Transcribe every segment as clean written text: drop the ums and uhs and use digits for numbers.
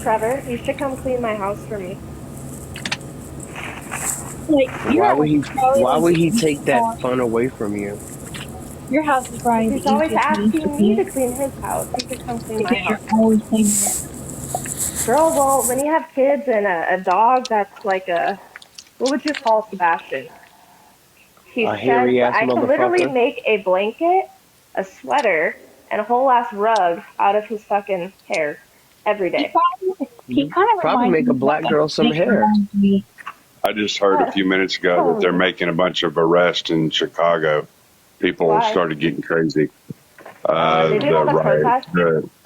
Trevor, you should come clean my house for me. Like, Why would he take that fun away from you? Your house is probably He's the always easiest asking to me to clean clean his house. You should come clean my because you're house. always cleaning it. Girl, well, when you have kids and a dog that's like what would you call Sebastian? He A sheds, hairy ass I can literally motherfucker. make a blanket, a sweater, and a whole ass rug out of his fucking hair every day. He kind of Probably reminds make a me black of girl some Nick hair. reminds me. I just heard a few minutes ago that they're making a bunch of arrests in Chicago. People Why? started getting crazy. They did all the protests?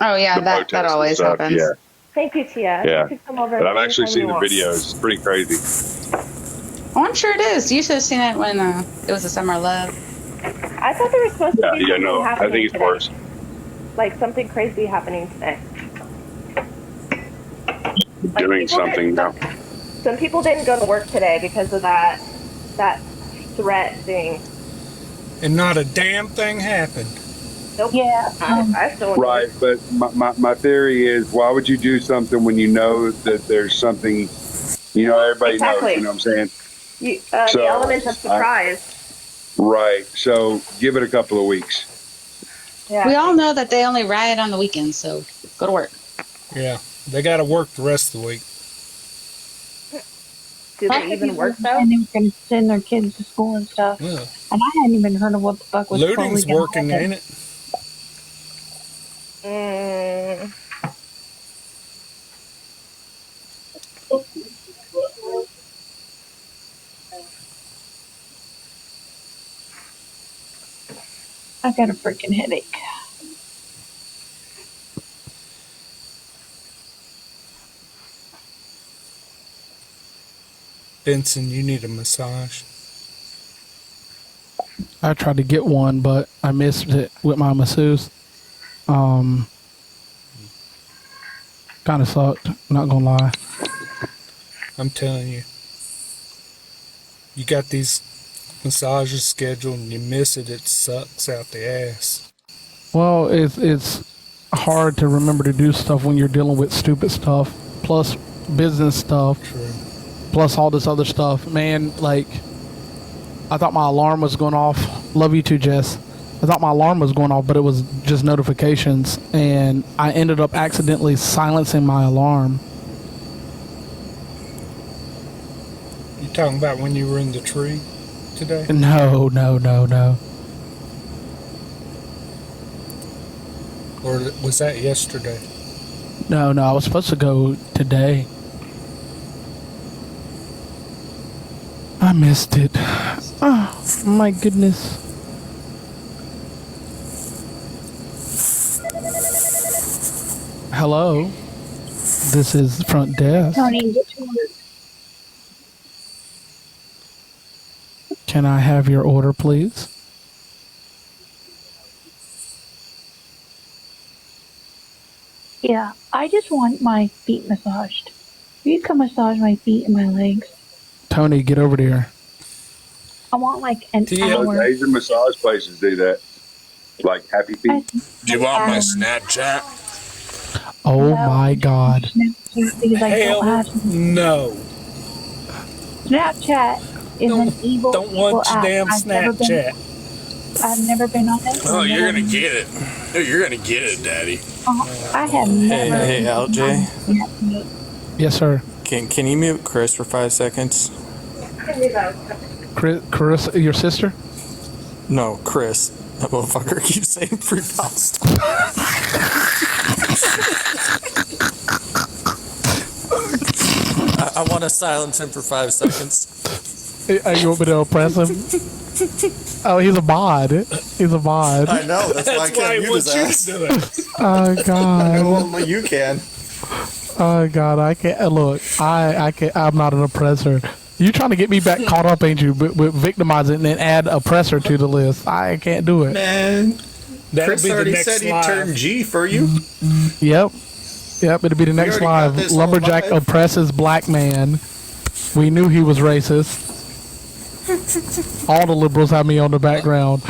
Oh yeah, the that protests and always stuff, happens. Yeah, Thank you, Tia. yeah. You could come over But I've anytime actually you seen the want. videos. It's pretty crazy. Oh, I'm sure it is. You should have seen it when it was the summer of love. I thought there was supposed to be Yeah, something no. I happening think it's today. worse. Like something crazy happening today. Doing people something now. Some people didn't go to work today because of that threat thing. And not a damn thing happened. Nope. Yeah, I still Right, but my theory is, why would you do something when you know that there's something, everybody Exactly. knows, you know what I'm saying? So, the element of surprise. Right, so give it a couple of weeks. Yeah. We all know that they only riot on the weekends, so go to work. Yeah, they got to work the rest of the week. Do they even work though? And they were going to send their kids to school and stuff. Yeah. And I hadn't even heard of what the fuck was Looting's totally working, happen. ain't it? I got a freaking headache. Benson, you need a massage. I tried to get one, but I missed it with my masseuse. Kind of sucked, not gonna lie. I'm telling you. You got these massages scheduled and you miss it, it sucks out the ass. Well, it's hard to remember to do stuff when you're dealing with stupid stuff, plus business stuff, True. plus all this other stuff. Man, like, I thought my alarm was going off. Love you too, Jess. I thought my alarm was going off, but it was just notifications, and I ended up accidentally silencing my alarm. You talking about when you were in the tree today? No. Or was that yesterday? No, I was supposed to go today. I missed it. Oh, my goodness. Hello. This is front desk. Tony, get to work. Can I have your order, please? Yeah, I just want my feet massaged. You can massage my feet and my legs. Tony, get over there. I want like an Tia. Those hour. Asian massage places do that. Like Happy Feet. Do you want my Snapchat? Oh No. my God. Because I Hell don't have no. Snapchat is an evil. Don't want evil your app. damn Snapchat. I've never been on it. Oh, you're gonna get it. Oh, you're gonna get it, Daddy. I have never. Hey, LJ. Yes, sir. Can you mute Chris for 5 seconds? Carissa, your sister? No, Chris. That motherfucker keeps saying free pasta. I want to silence him for 5 seconds. You want me to oppress him? Oh, he's a mod. He's a mod. I know, that's why I can't mute his ass. Oh God. Well, you can. Oh God, I can't. Look, I can't. I'm not an oppressor. You trying to get me back caught up, ain't you? With victimizing and then add oppressor to the list. I can't do it. Man, That'll Chris be the already next said he'd live. turn G for you. Yep. It'll be the next already got live. this on Lumberjack live. oppresses black man. We knew he was racist. All the liberals have me on the background.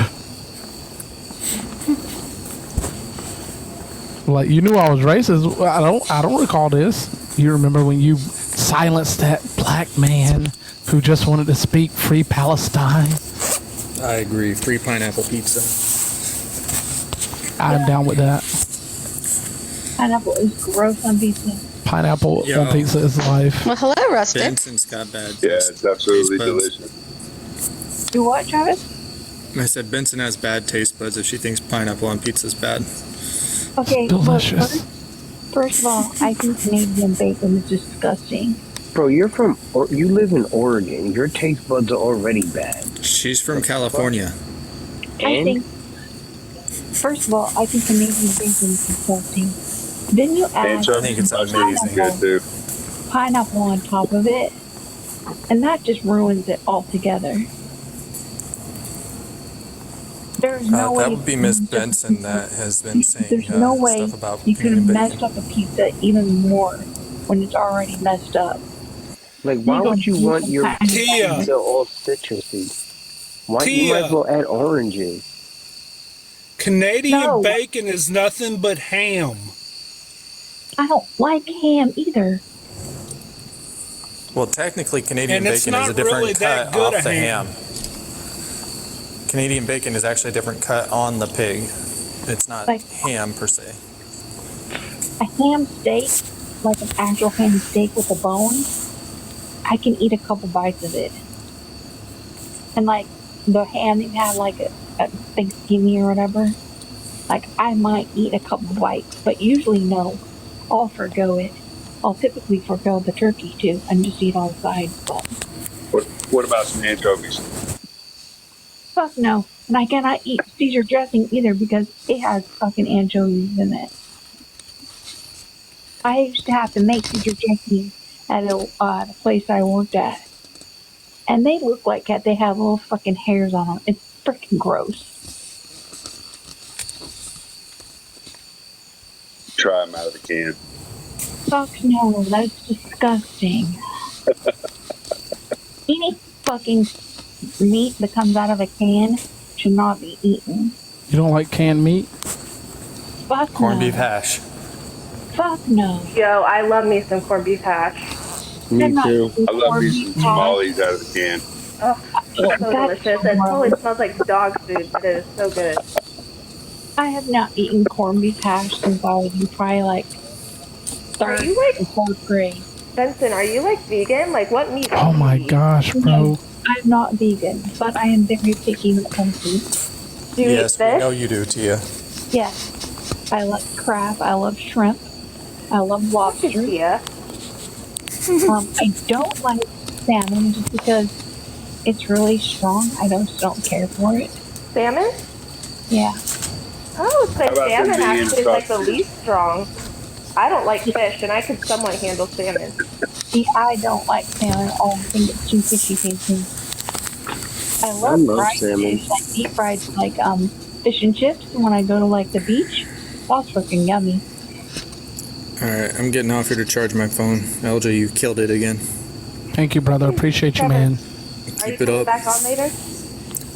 Like, you knew I was racist. I don't recall this. You remember when you silenced that black man who just wanted to speak free Palestine? I agree. Free pineapple pizza. I'm down with that. Pineapple is gross on pizza. Pineapple Yo. on pizza is life. Well, hello, Rustic. Benson's got bad. Yeah, it's absolutely taste buds. delicious. You what, Travis? I said Benson has bad taste buds if she thinks pineapple on pizza is bad. Okay, Delicious. look, first of all, I think Canadian bacon is disgusting. Bro, you live in Oregon. Your taste buds are already bad. She's from California. I And think, first of all, I think Canadian bacon is disgusting. Then you add Anchovy, I think it's amazing. good too. pineapple on top of it, and that just ruins it altogether. There's no way That would be Miss Benson that has been saying there's no way stuff about you could have Canadian messed bacon. up a pizza even more when it's already messed up. like, why would you want your Tia. pizza all citrusy? Why you Tia. might as well add oranges? Canadian No. bacon is nothing but ham. I don't like ham either. Well, technically, Canadian And it's bacon is not a different really that cut good off a the ham. ham. Canadian bacon is actually a different cut on the pig. It's not Like- ham per se. A ham steak, like an actual ham steak with a bone, I can eat a couple bites of it. And like the ham that you have like at Thanksgiving or whatever, like I might eat a couple bites, but usually no. I'll forgo it. I'll typically forgo the turkey too and just eat all the sides. But What about some anchovies? fuck no. And I cannot eat Caesar dressing either because it has fucking anchovies in it. I used to have to make Caesar dressing at the place I worked at. And they look like they have little fucking hairs on them. It's freaking gross. Try them out of the can. Fuck no, that's disgusting. Any fucking meat that comes out of a can should not be eaten. You don't like canned meat? Fuck Corned no. beef hash. Fuck no. Yo, I love me some corned beef hash. Me Cannot too. eat I love corned me beef some hash. tamales out of the can. Oh, it's so That's delicious. It so totally gross. smells like dog food, but it is so good. I have not eaten corned beef hash since I was in probably like Are third you like or fourth grade. Benson? Are you like vegan? Like what meat? Oh do my you eat? gosh, bro. I'm not vegan, but I am very picky when it comes to meat. Do you Yes, eat we fish? know you do, Tia. Yes, I like crab. I love shrimp. I love lobster. Yeah. I don't like salmon just because it's really strong. I just don't care for it. Salmon? Yeah. Oh, it's like How about salmon some vegan actually is like the sausages? least strong. I don't like fish, and I could somewhat handle salmon. See, I don't like salmon. I think it's too fishy tasting. I love, love fried salmon. fish, like deep fried, like fish and chips. When I go to like the beach, that's freaking yummy. Alright, I'm getting off here to charge my phone. LJ, you killed it again. Thank you, brother. Appreciate you, man. Are you Keep it coming up. back on later?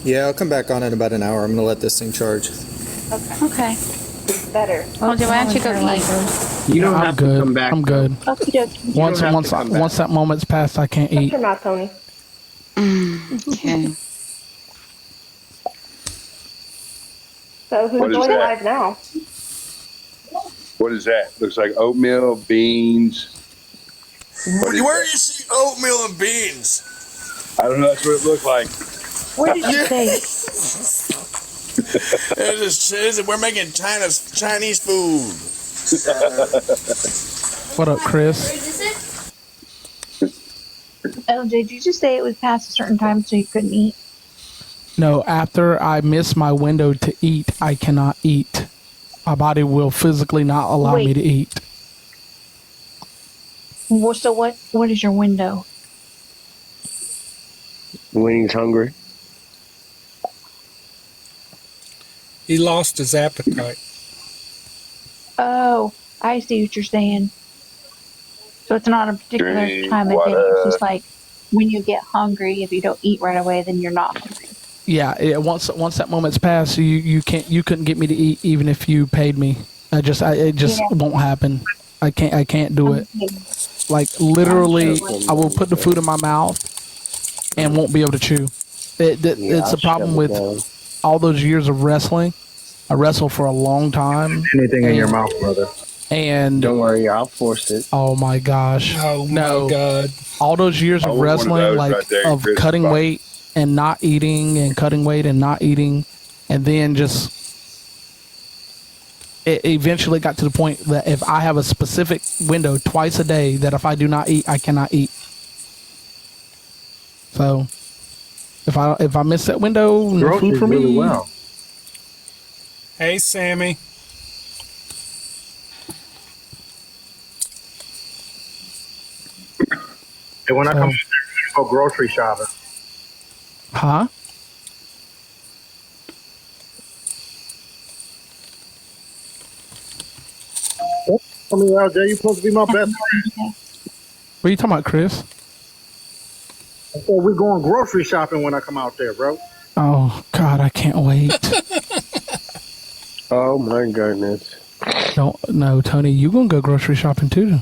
Yeah, I'll come back on in about an hour. I'm gonna let this thing charge. Okay. Okay. Better. Well, why don't you go eat? You don't I'm have to good. come back. I'm good. Okie dokie. Once have to once come back. once that moment's passed, I can't Shut eat. your mouth, Tony. Okay. So who's What is going that? live now? What is that? Looks like oatmeal, beans. What is Where that? do you see oatmeal and beans? I don't know. That's what it looked like. What did you say? It says we're making Chinese food. What up, Chris? LJ, did you just say it was past a certain time so you couldn't eat? No, after I miss my window to eat, I cannot eat. My body will physically not allow me Wait. to eat. Well, so what is your window? When he's hungry. He lost his appetite. Oh, I see what you're saying. So it's not a particular Drink time of day. It's water. just like when you get hungry, if you don't eat right away, then you're not hungry. Yeah, once that moment's passed, you couldn't get me to eat even if you paid me. It just Yeah. won't happen. I can't do it. Like literally, I will put the food in my mouth and won't be able to chew. It's a problem with all those years of wrestling. I wrestled for a long time. Anything in your And- mouth, brother. And Don't worry, I'll force it. oh my gosh, Oh no! my God. All those years I of want one of wrestling, those like right there, of Chris. cutting weight and not eating, and cutting weight and not eating, and then just it eventually got to the point that if I have a specific window twice a day that if I do not eat, I cannot eat. So if I miss that window, no Growth food is for me. really well. Hey, Sammy. And when I come to go grocery shopping, Huh? I mean, LJ, you supposed to be my best friend. What are you talking about, Chris? I said we're going grocery shopping when I come out there, bro. Oh God, I can't wait. Oh my goodness. No, Tony, you gonna go grocery shopping too?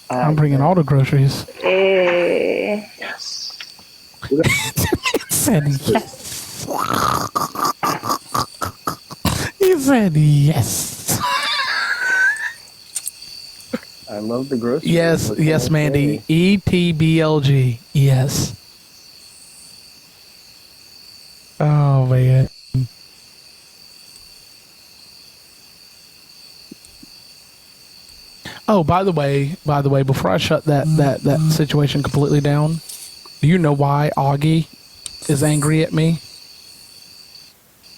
I'm bringing all the groceries. Eh. He said yes. He said yes. I love the grocery. Yes, What can yes, I Mandy. say? ETBLG. Yes. Oh man. Oh, by the way, before I shut that situation completely down, do you know why Augie is angry at me?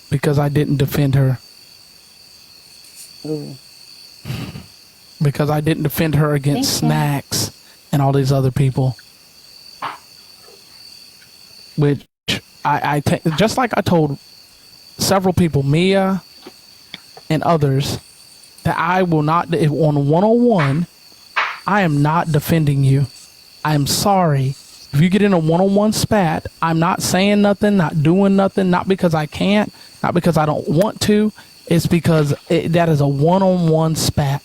Because I didn't defend her. Because I didn't defend her against Snacks and all these other people. Which just like I told several people, Mia and others, that I will not, if on 101, I am not defending you. I am sorry. If you get in a one-on-one spat, I'm not saying nothing, not doing nothing, not because I can't, not because I don't want to. It's because that is a one-on-one spat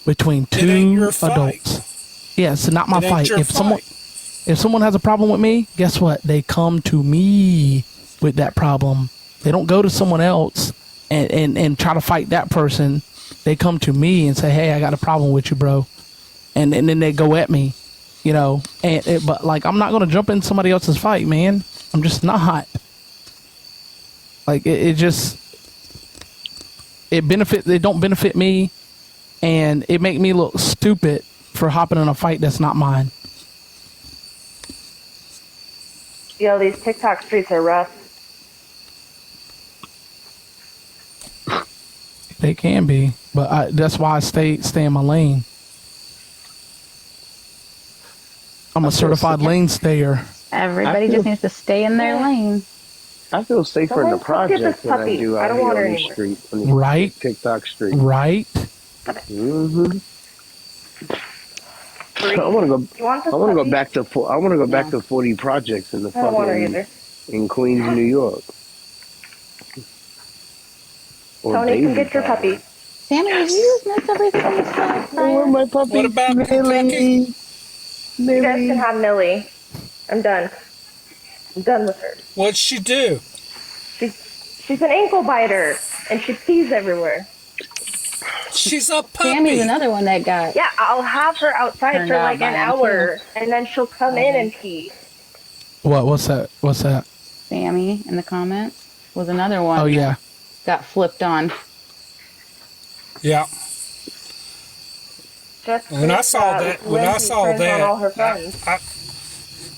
between It ain't two your fight. adults. Yeah, it's not my It ain't fight. your If someone has a problem with me, guess what? They come to me with that problem. They don't go to someone else and try to fight that person. They come to me and say, "Hey, I got a problem with you, bro," and then they go at me, you know. But like, I'm not gonna jump in somebody else's fight, man. I'm just not. Like it don't benefit me, and it make me look stupid for hopping in a fight that's not mine. Yo, these TikTok streets are rough. They can be, but that's why I stay in my lane. I'm a certified lane stayer. Everybody just needs to stay in their lane. I feel safer in the Someone go get this project than I puppy. do I out don't here want on her the anymore. street, on the Right. TikTok street. Right? Mm-hmm. Free. I want to go. You want this I want to go puppy? back to. I want to go back to 40 projects in the I don't want her fucking either. in Queens, New York. Or Tony, come Daisy get your Town. puppy. Sammy, did you just miss everything you said? Oh, my puppy. What about Millie? You guys can have Millie. I'm done. I'm done with her. What'd she do? She's an ankle biter, and she pees everywhere. She's a puppy. Sammy's another one that got. Yeah, I'll have her outside Turned for out like an by him, hour, and then she'll come in and pee. What's that? Sammy in the comments was another one. Oh yeah. Got flipped on. Yeah. Just When I saw Lindsay that, turns on all her friends.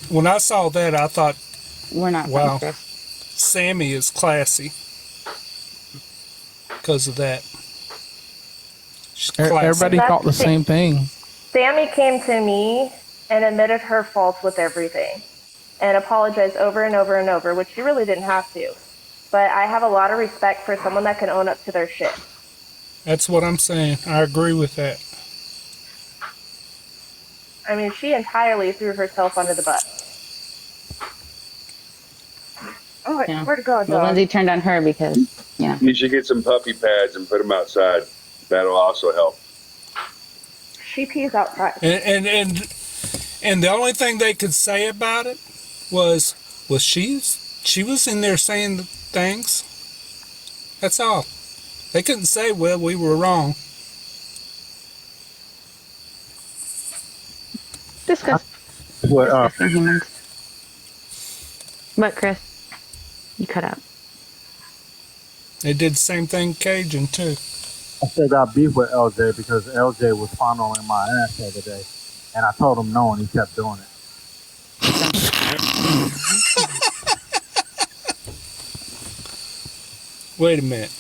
when I saw that, I thought We're not Wow. friends, Chris. Sammy is classy because of that. She's classy. Everybody That's thought the the same thing. Sammy came to me and admitted her faults with everything and apologized over and over and over, which she really didn't have to. But I have a lot of respect for someone that can own up to their shit. That's what I'm saying. I agree with that. I mean, she entirely threw herself under the bus. Oh, Yeah. where'd it go, Well, dog? Lindsay turned on her because You should get some puppy pads and put them outside. That'll also help. She pees outside. And the only thing they could say about it was she was in there saying things. That's all. They couldn't say, well, we were wrong. Discuss. What? Humans. What, Chris? You cut out. They did the same thing Cajun too. I still got beef with LJ because LJ was fondling my ass the other day, and I told him no, and he kept doing it. Wait a minute.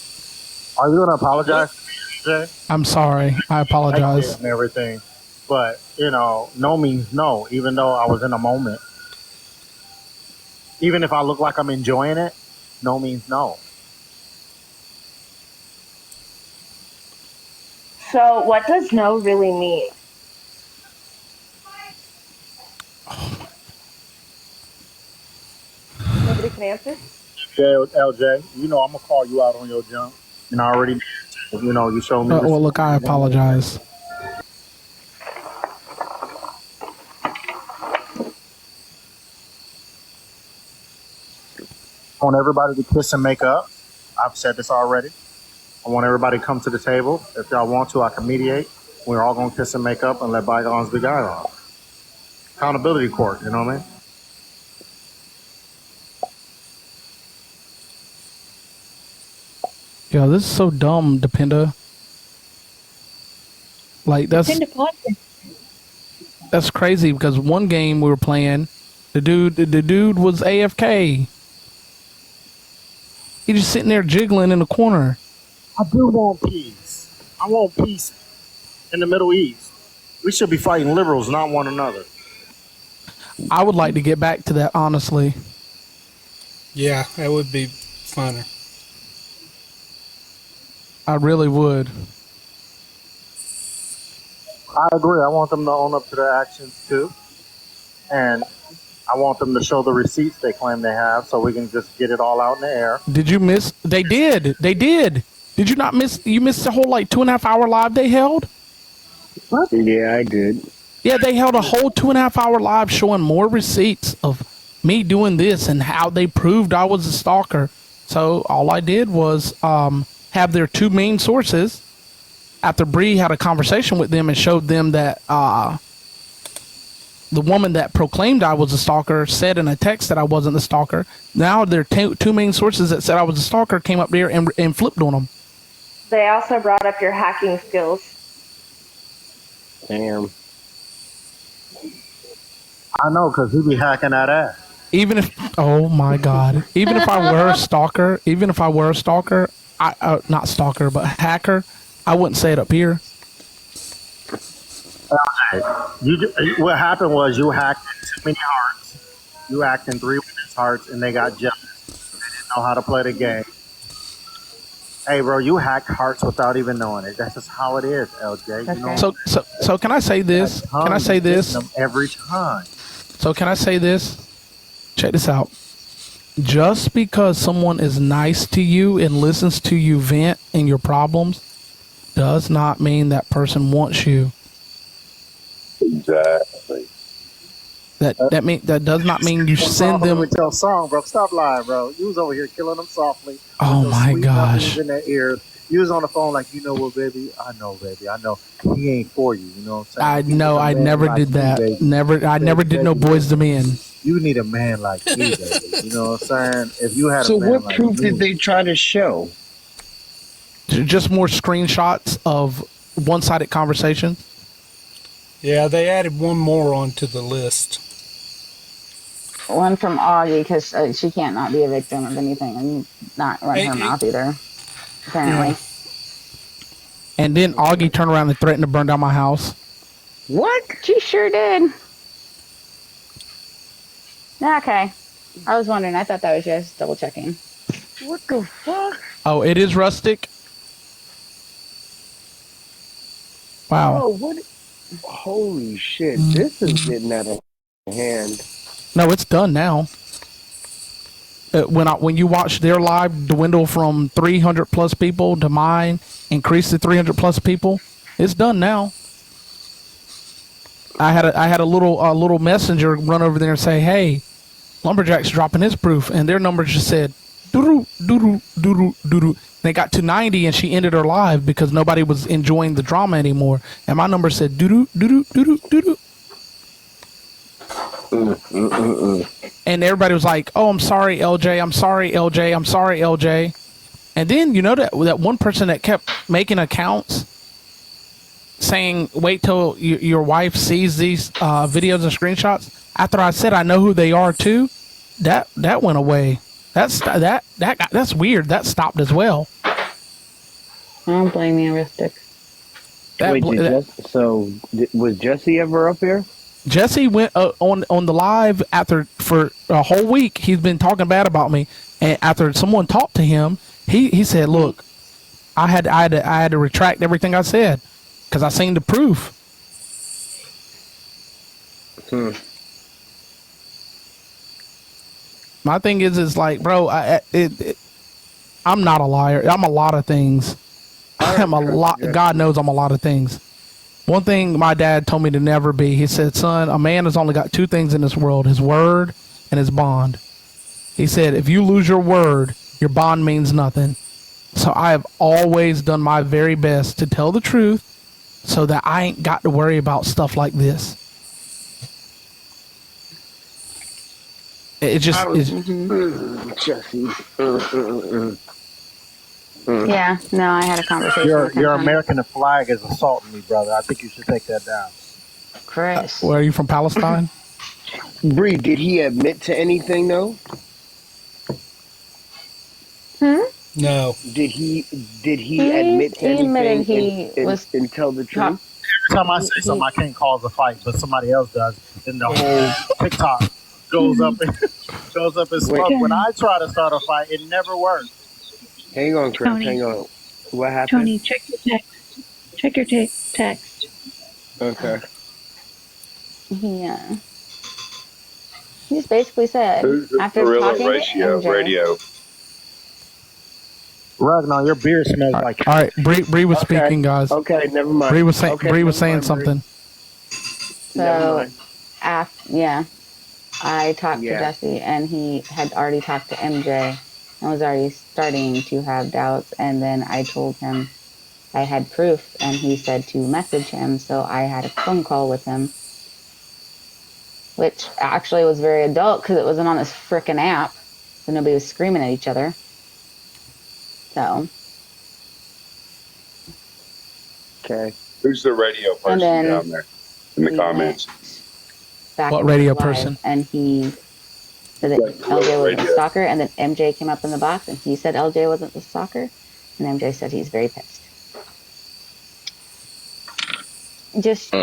Are you gonna apologize to me, LJ? I'm sorry. I apologize. And everything, but no means no. Even though I was in a moment, even if I look like I'm enjoying it, no means no. So, what does no really mean? Nobody can answer? LJ, I'm gonna call you out on your junk, and I already, you showed me. Well, look, I apologize. I want everybody to kiss and make up. I've said this already. I want everybody to come to the table. If y'all want to, I can mediate. We're all going to kiss and make up and let bygones be bygones. Accountability court, you know what I mean? Yo, this is so dumb, Dependa. Like, that's crazy because one game we were playing, the dude was AFK. He just sitting there jiggling in the corner. I do want peace. I want peace in the Middle East. We should be fighting liberals, not one another. I would like to get back to that, honestly. Yeah, that would be funner. I really would. I agree. I want them to own up to their actions too. And I want them to show the receipts they claim they have so we can just get it all out in the air. Did you miss? They did. Did you not miss? You missed the whole 2.5 hour live they held? What? Yeah, I did. Yeah, they held a whole 2.5 hour live showing more receipts of me doing this and how they proved I was a stalker. So all I did was have their two main sources. After Bree had a conversation with them and showed them that the woman that proclaimed I was a stalker said in a text that I wasn't a stalker. Now their two main sources that said I was a stalker came up there and flipped on them. They also brought up your hacking skills. Damn. I know, because he be hacking that ass. Even if, oh my God, even if I were a stalker, not stalker, but hacker, I wouldn't say it up here. What happened was you hacked in too many hearts. You hacked in 3 women's hearts, and they got jealous. They didn't know how to play the game. Hey, bro, you hacked hearts without even knowing it. That's just how it is, LJ. So can I say this? Can I say this? Every time. So can I say this? Check this out. Just because someone is nice to you and listens to you vent in your problems does not mean that person wants you. Exactly. That does not mean you send them. With your song, bro. Stop lying, bro. You was over here killing them softly. Oh my gosh. In their ears. You was on the phone like, what, baby? I know, baby. I know. He ain't for you. You know what I'm saying? I know. I never did that. I never did no boys to men. You need a man like me, baby. You know what I'm saying? If you had a man what like proof me, did they try to show? Just more screenshots of one-sided conversations. Yeah, they added one more onto the list. One from Augie, because she can't not be a victim of anything and not run her mouth either, apparently. Yeah. And then Augie turned around and threatened to burn down my house. What? She sure did. Okay. I was wondering. I thought that was just double checking. What the fuck? Oh, it is rustic? Wow. Oh, what? Holy shit. This is getting out of hand. No, it's done now. when you watch their live dwindle from 300 plus people to mine increase to 300 plus people, it's done now. I had a little messenger run over there and say, "Hey, Lumberjack's dropping his proof," and their numbers just said doo doo doo doo. They got to 90 and she ended her live because nobody was enjoying the drama anymore, and my number said doo doo doo doo doo. And everybody was like, "Oh, I'm sorry, LJ. I'm sorry, LJ. I'm sorry, LJ." And then you know that one person that kept making accounts saying, "Wait till your wife sees these videos and screenshots." After I said I know who they are too, that went away. That's weird. That stopped as well. I don't blame you, Ristic. Was Jesse ever up here? Jesse went on the live for a whole week. He's been talking bad about me, and after someone talked to him, he said, "Look, I had to retract everything I said because I seen the proof." My thing is like, bro, I'm not a liar. I'm a lot of things. I'm a lot. God knows I'm a lot of things. One thing my dad told me to never be, he said, "Son, a man has only got two things in this world, his word and his bond." He said, "If you lose your word, your bond means nothing." So I have always done my very best to tell the truth so that I ain't got to worry about stuff like this. It just is. Jesse. Yeah, no, I had a conversation with him. Your American flag is assaulting me, brother. I think you should take that down. Chris. Where are you from, Palestine? Bree, did he admit to anything though? No. Did he admit to anything and tell the truth? Every time I say something, I can't cause a fight, but somebody else does, then the whole TikTok goes up and smoke. When I try to start a fight, it never works. Hang on, Chris. Tony. Hang on. What happened? Tony, check your text. Check your text. Okay. He just basically said Who's the after Gorilla talking to MJ, Radio? Ragnar, your beard smells like. All right, Bree was speaking, guys. Okay, never mind. Bree was saying never saying mind, something. so I talked to Jesse, and he had already talked to MJ and was already starting to have doubts. And then I told him I had proof, and he said to message him. So I had a phone call with him, which actually was very adult because it wasn't on this frickin' app, so nobody was screaming at each other. So. Okay. Who's the radio person down there in the comments? What radio person? And he said that LJ wasn't a stalker, and then MJ came up in the box, and he said LJ wasn't the stalker, and MJ said he's very pissed. Just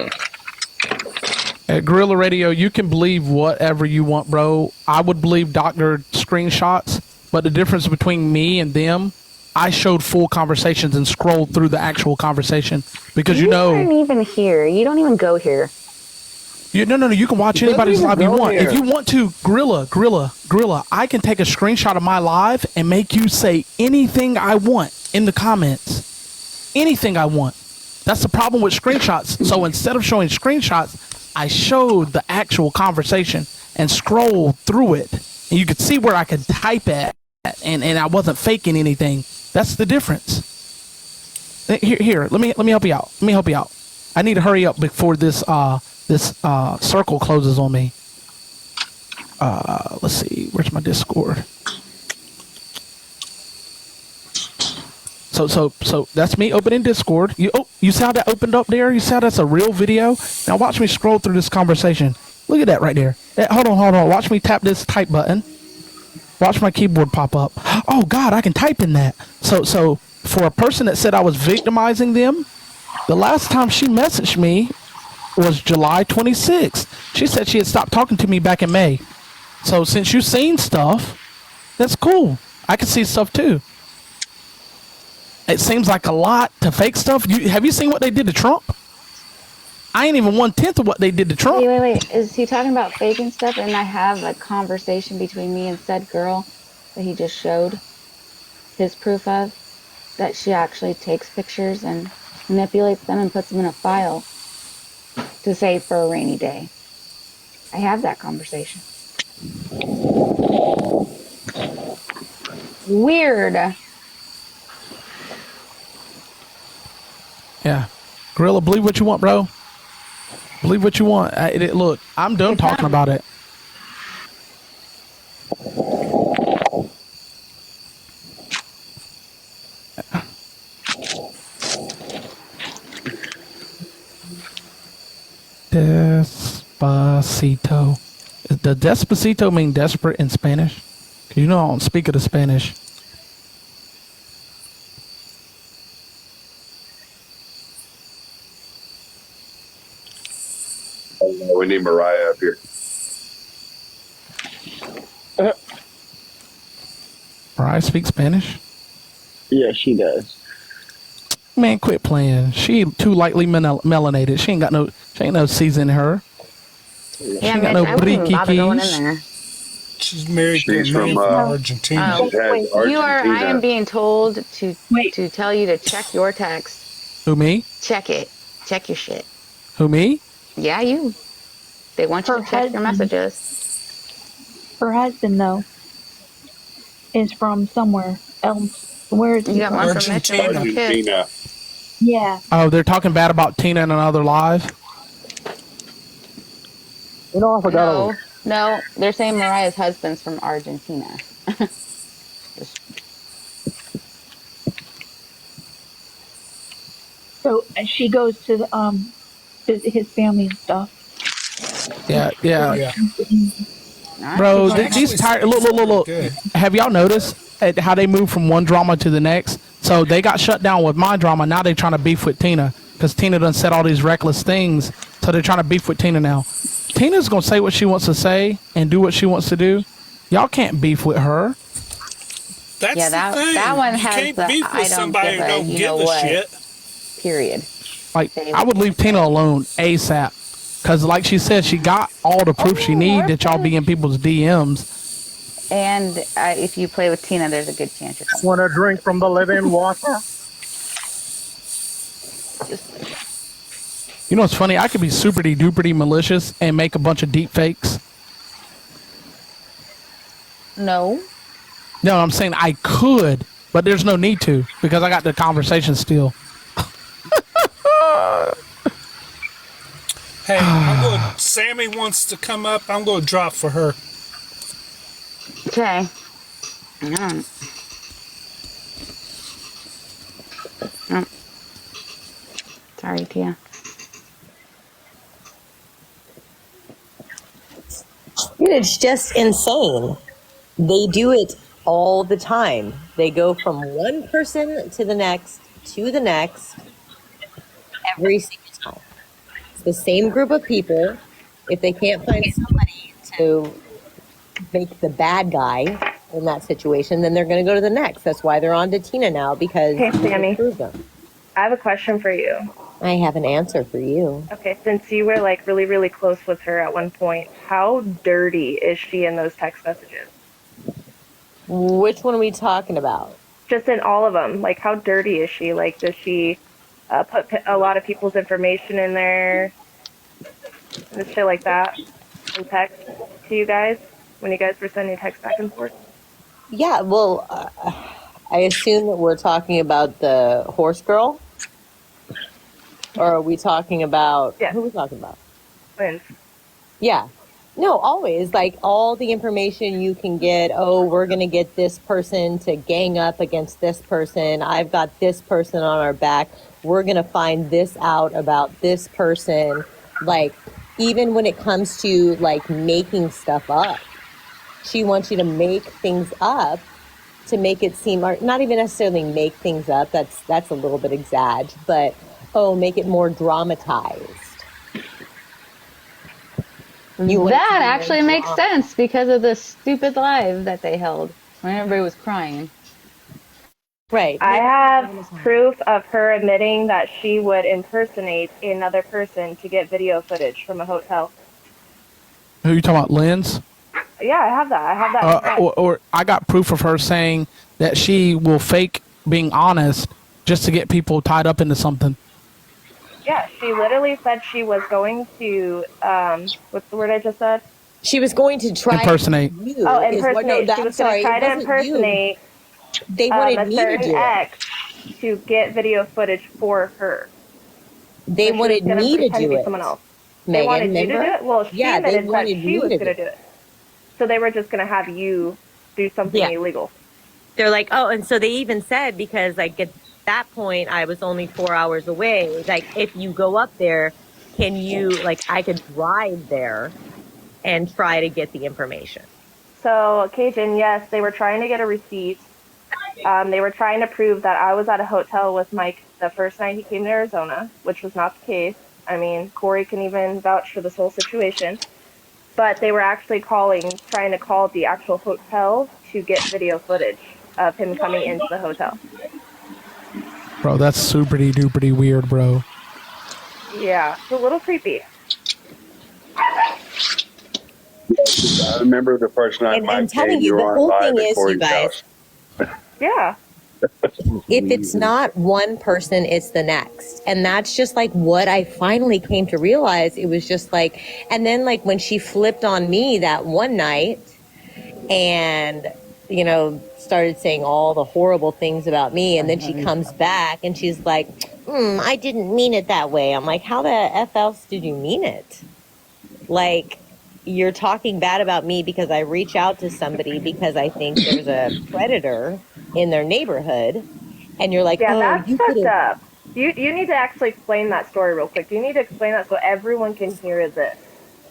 At Gorilla Radio, you can believe whatever you want, bro. I would believe doctored screenshots, but the difference between me and them, I showed full conversations and scrolled through the actual conversation because you know. You aren't even here. You don't even go here. No. You can watch anybody's live you want. If you want to, Gorilla, I can take a screenshot of my live and make you say anything I want in the comments. Anything I want. That's the problem with screenshots. So instead of showing screenshots, I showed the actual conversation and scrolled through it. And you could see where I could type at, and I wasn't faking anything. That's the difference. Here, let me help you out. I need to hurry up before this circle closes on me. Let's see, where's my Discord? So that's me opening Discord. You see how that opened up there? You see how that's a real video? Now watch me scroll through this conversation. Look at that right there. Hold on. Watch me tap this type button. Watch my keyboard pop up. Oh God, I can type in that. So for a person that said I was victimizing them, the last time she messaged me was July 26th. She said she had stopped talking to me back in May. So since you've seen stuff, that's cool. I can see stuff too. It seems like a lot to fake stuff. Have you seen what they did to Trump? I ain't even 1/10 of what they did to Trump. Wait. Is he talking about faking stuff? And I have a conversation between me and said girl that he just showed his proof of, that she actually takes pictures and manipulates them and puts them in a file to save for a rainy day. I have that conversation. Weird. Yeah. Gorilla, believe what you want, bro. Believe what you want. Look, I'm done talking about it. Despacito. Does Despacito mean desperate in Spanish? 'Cause you know I don't speak of the Spanish. We need Mariah up here. Mariah speaks Spanish? Yeah, she does. Man, quit playing. She too lightly melanated. She ain't no season in her. Yeah, she ain't got no I wouldn't bother going in briquis. there. She's married to a She's man from, from Argentina. Oh. She's had You are. I Argentina. am being told to tell you to check your text. Who, me? Check it. Check your shit. Who, me? Yeah, you. They want you Her to check your husband. messages. Her husband, though, is from somewhere else. Where is he You got from? one from Mitchell and some kids. Argentina. Yeah. Oh, they're talking bad about Tina in another live? You know, I forgot. No, no, they're saying Mariah's husband's from Argentina. So she goes to visit his family and stuff. Yeah, yeah. Yeah. Bro, Nice. these tired. Look. Good. Have y'all noticed how they move from one drama to the next? So they got shut down with my drama. Now they're trying to beef with Tina because Tina done said all these reckless things. So they're trying to beef with Tina now. Tina's gonna say what she wants to say and do what she wants to do. Y'all can't beef with her. That's Yeah, the thing. that one you has can't the beef I with don't somebody give who a don't you give know a what. shit. Period. Like, I would leave Tina alone ASAP. Because, like she said, she got all the proof she need that y'all be in people's DMs. And if you play with Tina, there's a good chance you're going Want a drink from the living water? You know what's funny? I could be super-duper malicious and make a bunch of deep fakes. No. No, I'm saying I could, but there's no need to because I got the conversation still. Hey, Sammy wants to come up. I'm going to drop for her. Okay. Sorry, Tia. Dude, it's just insane. They do it all the time. They go from one person to the next, every single time. It's the same group of people. If they can't find somebody to make the bad guy in that situation, then they're going to go to the next. That's why they're on to Tina now, because Hey, Sammy. prove them. I have a question for you. I have an answer for you. Okay, since you were like really, really close with her at one point, how dirty is she in those text messages? Which one are we talking about? Just in all of them. Like, how dirty is she? Like, does she put a lot of people's information in there? And shit like that in text to you guys when you guys were sending text back and forth? Yeah, well, I assume that we're talking about the horse girl? Or are we talking about... Yeah. Who are we talking about? Twins. Yeah. No, always. Like, all the information you can get, oh, we're going to get this person to gang up against this person. I've got this person on our back. We're going to find this out about this person. Like, even when it comes to, like, making stuff up, she wants you to make things up to make it seem, or not even necessarily make things up. That's a little bit exaggerated, but, oh, make it more dramatized. That actually makes sense because of the stupid live that they held when everybody was crying. Right. I have proof of her admitting that she would impersonate another person to get video footage from a hotel. Who you talking about, Lynn's? Yeah, I have that. I have that. Or I got proof of her saying that she will fake being honest just to get people tied up into something. Yeah, she literally said she was going to, what's the word I just said? She was going to try Impersonate. You Oh, is what- no, impersonate. that- She I'm was going sorry, to try it to wasn't you. impersonate They a wanted me to certain do it. ex to get video footage for her. They So she wanted was gonna me to pretend do be it. someone else. They Megan, wanted you to do remember? it? Well, she Yeah, they admitted that wanted she me was to going to do do it. So they were just going to have you do something Yeah. illegal. They're like, oh, and so they even said, because like at that point I was only 4 hours away. Like, if you go up there, can you, like, I could drive there and try to get the information. So, Cajun, yes, they were trying to get a receipt. They were trying to prove that I was at a hotel with Mike the first night he came to Arizona, which was not the case. I mean, Corey can even vouch for this whole situation. But they were actually trying to call the actual hotel to get video footage of him coming into the hotel. Bro, that's super duper weird, bro. Yeah, it's a little creepy. I remember the first night And Mike I'm telling came, you, you the were on whole live thing at is, you Corey's guys, house. Yeah. if it's not one person, it's the next. And that's just like what I finally came to realize. It was just like, and then like when she flipped on me that one night and, you know, started saying all the horrible things about me, and then she comes back and she's like, I didn't mean it that way. I'm like, how the F else did you mean it? Like, you're talking bad about me because I reach out to somebody because I think there's a predator in their neighborhood, and you're like, Yeah, oh, that's you fucked could've- up. You need to actually explain that story real quick. You need to explain that so everyone can hear this.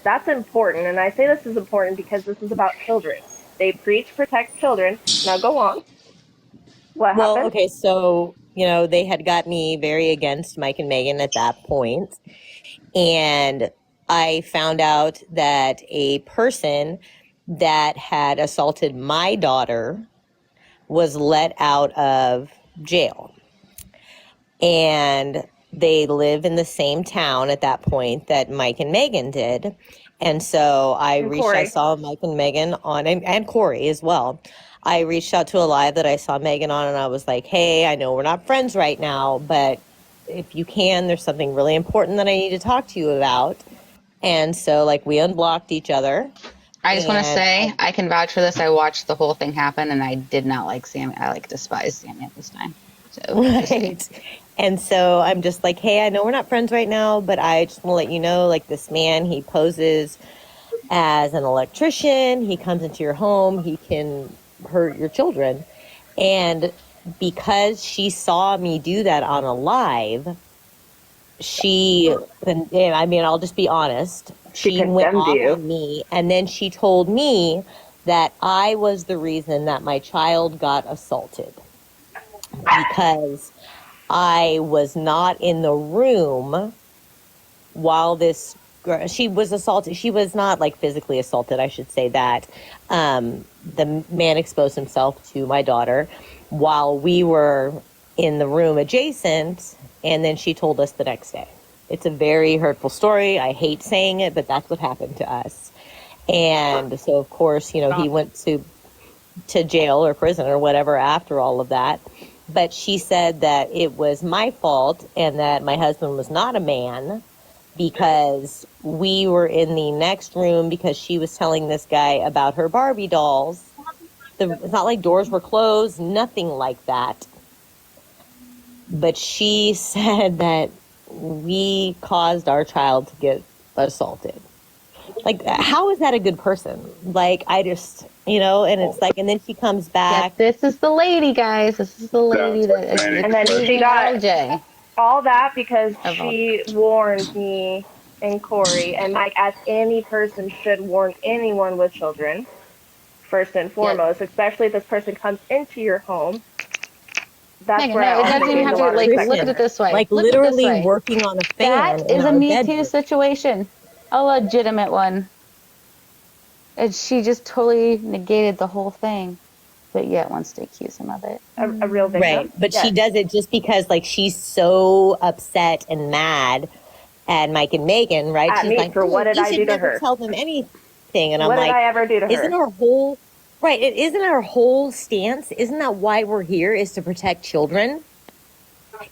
That's important, and I say this is important because this is about children. They preach protect children. Now go on. What Well, happened? okay, so, you know, they had got me very against Mike and Megan at that point, and I found out that a person that had assaulted my daughter was let out of jail. And they live in the same town at that point that Mike and Megan did. And so I Corey. saw Mike and Megan on, and Corey as well. I reached out to a live that I saw Megan on, and I was like, hey, I know we're not friends right now, but if you can, there's something really important that I need to talk to you about. And so, like, we unblocked each other. I just want to And say I can vouch for this. I watched the whole thing happen, and I did not like Sammy. I despised Sammy at this time. So Right. And so I'm just like, hey, I know we're not friends right now, but I just want to let you know, like, this man, he poses as an electrician. He comes into your home. He can hurt your children. And because she saw me do that on a live, and I mean, I'll just be honest. She went condemned off you. on me, and then she told me that I was the reason that my child got assaulted because I was not in the room while this girl, she was assaulted. She was not like physically assaulted, I should say that. The man exposed himself to my daughter while we were in the room adjacent, and then she told us the next day. It's a very hurtful story. I hate saying it, but that's what happened to us. And so, of course, you know, he went to jail or prison or whatever after all of that. But she said that it was my fault and that my husband was not a man because we were in the next room because she was telling this guy about her Barbie dolls. It's not like doors were closed, nothing like that. But she said that we caused our child to get assaulted. Like, how is that a good person? Like, I just, you know, and it's like, and then she comes back. Yes, this is the lady, guys. This is the lady that is And then she got LJ. all that because she warned me and Corey, and Mike, as any person should warn anyone with children, first and foremost, especially if this person comes into your home. That's Megan, where no, it I doesn't even have to, like, look at it this way. Like, Look at it this literally way. working on a fan. That in is a our Me bedroom. Too situation. A legitimate one. And she just totally negated the whole thing, but yet wants to accuse him of it. A real victim. Right. But she does it just because, like, she's so upset and mad at Mike and Megan, right? At She's me like, for what did you I should do to never her? tell them anything. anything. And I'm What did like, I ever do to her? isn't our whole right? It isn't our whole stance. Isn't that why we're here? Is to protect children?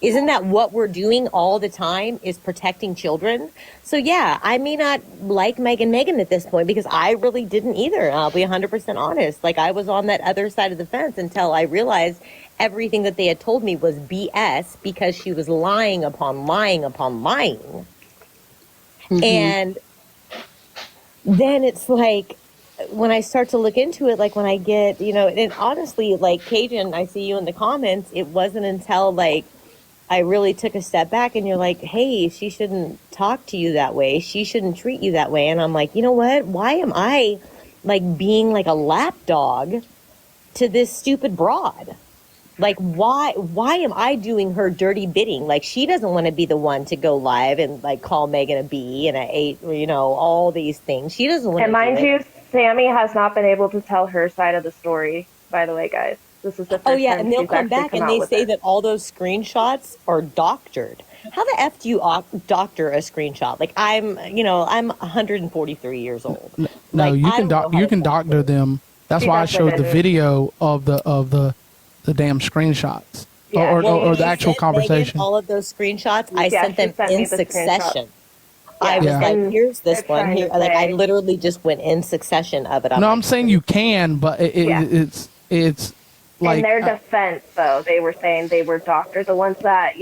Isn't that what we're doing all the time? Is protecting children? So yeah, I may not like Megan at this point because I really didn't either. I'll be 100% honest. Like I was on that other side of the fence until I realized everything that they had told me was BS because she was lying upon lying upon lying. And then it's like, when I start to look into it, like when I get, and honestly, like Cajun, I see you in the comments, it wasn't until like I really took a step back and you're like, hey, she shouldn't talk to you that way. She shouldn't treat you that way. And I'm like, you know what? Why am I like being like a lapdog to this stupid broad? Like, why am I doing her dirty bidding? Like, she doesn't want to be the one to go live and like call Megan a B and a 8, all these things. She doesn't want to. And mind you, Sammy has not been able to tell her side of the story, by the way, guys. This is the first time and they'll she's come actually back and out they with say it. that all those screenshots are doctored. How the F do you doctor a screenshot? Like, I'm 143 years old. No, Like, you I can don't know how you to can doctor them. That's She why I does showed the it. video of the damn screenshots Yeah, or Well, the I actual sent Megan conversation. all of those screenshots. I Yeah, sent she them sent me in the succession. Yeah. I was Yeah. like, And here's this they're one. trying Here, to like I say- literally just went in succession of it. No, I'm like, saying you can, but Yeah. it's like in their defense, though, they were saying they were doctors. The ones that,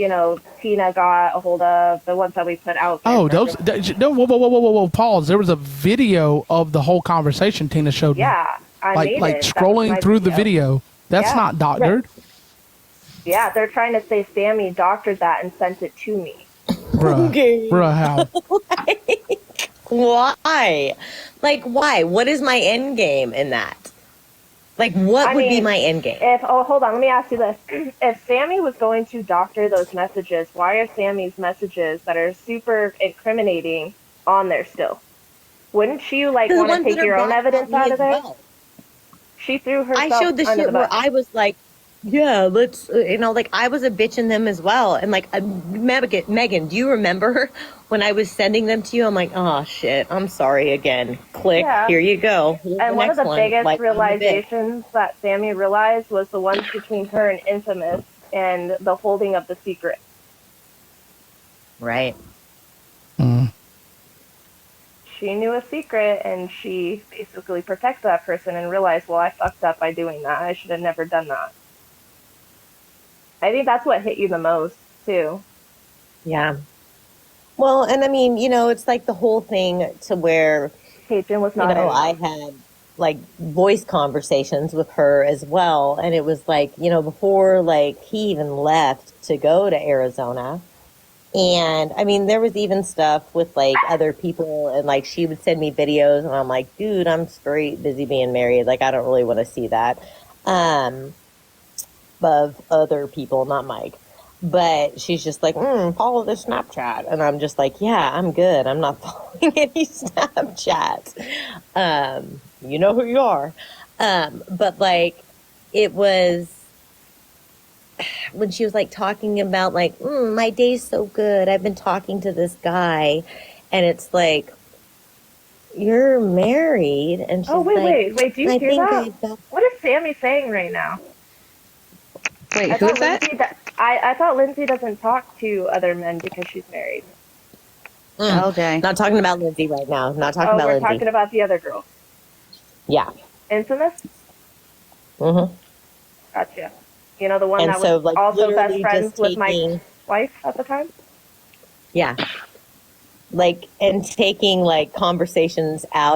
Tina got a hold of, the ones that we put out. there. oh those no whoa, pause. There was a video of the whole conversation Tina showed me. Yeah, I like made it. like That was scrolling my through the video. That's Yeah. not doctored, Yeah, they're trying to say Sammy doctored that and sent it to me. bruh. Okay. Bruh, how? why? Like, why? What is my end game in that? Like, what I would be mean, my end game? Hold on, let me ask you this. If Sammy was going to doctor those messages, why are Sammy's messages that are super incriminating on there still? Wouldn't you, like, The want to ones take that are your own bad evidence about me out of as there? well. She threw herself I showed the under shit the where bus. I was like, yeah, let's, like I was a bitch in them as well. And like, Megan, do you remember when I was sending them to you? I'm like, oh shit, I'm sorry again. Click, Yeah. here you go. Here's And one of next the biggest Like, I'm a bitch. realizations that Sammy realized was the ones between her and Infamous and the holding of the secret. Right. Mm. She knew a secret and she basically protected that person and realized, well, I fucked up by doing that. I should have never done that. I think that's what hit you the most, too. Yeah. Well, and I mean, it's like the whole thing to where, Cajun was not in. I had like voice conversations with her as well. And it was like, before like he even left to go to Arizona. And I mean, there was even stuff with like other people and like she would send me videos and I'm like, dude, I'm straight busy being married. Like, I don't really want to see that. Of other people, not Mike. But she's just like, follow the Snapchat. And I'm just like, yeah, I'm good. I'm not following any Snapchat. You know who you are. But like, it was when she was like talking about like, my day's so good. I've been talking to this guy. And it's like, you're married. And she's Oh, wait. Do you I hear think that? What is Sammy saying right now? Wait, I who's thought that? Lindsay I thought Lindsay doesn't talk to other men because she's married. Okay. Not talking about Lindsay right now. Not talking about we're Lindsay. talking about the other girl. Yeah. Infamous? Mm-hmm. Gotcha. You know, the one And that so, was like, also best literally friends just with Mike's taking- wife at the time? Yeah. Like, and taking like conversations out